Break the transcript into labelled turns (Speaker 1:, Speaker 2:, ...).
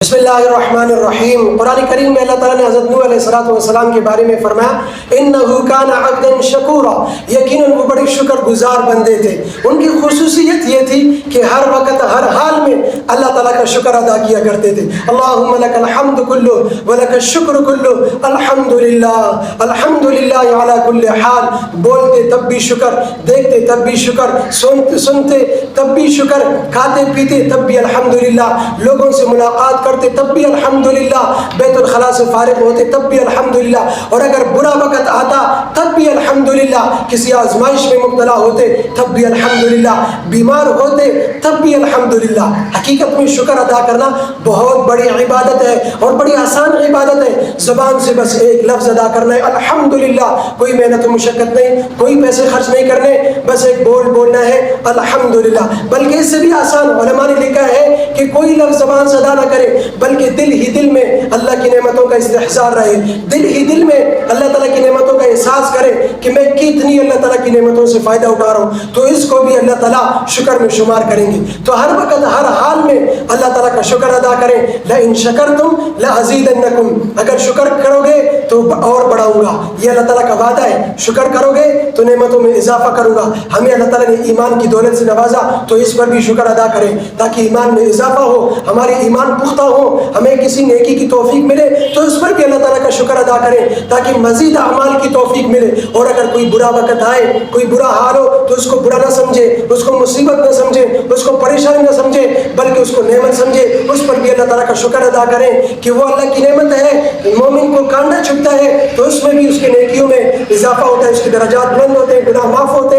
Speaker 1: بسم اللہ الرحمن الرحیم۔ قرآن کریم میں اللہ تعالیٰ نے حضرت نوح علیہ السلام کے بارے میں فرمایا انہ کان عبدا شکورا، یقیناً وہ بڑے شکر گزار بندے تھے۔ ان کی خصوصیت یہ تھی کہ ہر وقت ہر حال میں اللہ تعالیٰ کا شکر ادا کیا کرتے تھے۔ اللہم لک الحمد کلہ ولک الشکر کلہ الحمدللہ الحمدللہ علی کل حال۔ بولتے تب بھی شکر، دیکھتے تب بھی شکر، سنتے تب بھی شکر، کھاتے پیتے تب بھی الحمدللہ، لوگوں سے ملاقات کرتے تب بھی الحمدللہ، بیت الخلاء سے فارغ ہوتے تب بھی الحمدللہ، اور اگر برا وقت آتا تب بھی الحمدللہ، کسی آزمائش میں مبتلا ہوتے تب بھی الحمدللہ، بیمار ہوتے تب بھی الحمدللہ۔ حقیقت میں شکر ادا کرنا بہت بڑی عبادت ہے اور بڑی آسان عبادت ہے۔ زبان سے بس ایک لفظ ادا کرنا ہے الحمدللہ، کوئی محنت و مشقت نہیں، کوئی پیسے خرچ نہیں کرنے، بس ایک بولنا ہے الحمدللہ۔ بلکہ اس سے بھی آسان علماء نے لکھا ہے کہ کوئی لفظ زبان سے ادا نہ کرے بلکہ دل ہی دل میں اللہ کی نعمتوں کا استحضار رہے، دل ہی دل میں اللہ تعالیٰ کی نعمتوں کا احساس کرے کہ میں کتنی اللہ تعالیٰ کی نعمتوں سے فائدہ اٹھا رہا ہوں، تو اس کو بھی اللہ تعالیٰ شکر میں شمار کریں گے۔ تو ہر وقت ہر حال میں اللہ تعالیٰ کا شکر ادا کریں۔ لئن شکرتم لازیدنکم، اگر شکر کرو گے تو اور بڑھاؤں گا، یہ اللہ تعالیٰ کا وعدہ ہے۔ شکر کرو گے تو نعمتوں میں اضافہ کروں گا۔ ہمیں اللہ تعالیٰ نے ایمان کی دولت سے نوازا تو اس پر بھی شکر ادا کریں تاکہ ایمان میں اضافہ ہو، ہماری ایمان پختہ ہو، ہمیں کسی نیکی کی توفیق ملے تو اس پر بھی اللہ تعالیٰ کا شکر ادا کریں تاکہ مزید اعمال کی توفیق ملے۔ اور اگر کوئی برا وقت آئے، کوئی برا حال ہو تو اس کو برا نہ سمجھے، اس کو مصیبت نہ سمجھے، اس کو پریشانی نہ سمجھے، بلکہ اس کو نعمت سمجھے۔ اس پر بھی اللہ تعالیٰ کا شکر ادا کریں کہ وہ اللہ کی نعمت ہے۔ مومن کو کانڈا چھپتا ہے تو اس میں بھی اس کے نیکیوں میں اضافہ ہوتا ہے، اس کے درجات بلند ہوتے ہیں، گناہ معاف ہوتے ہیں۔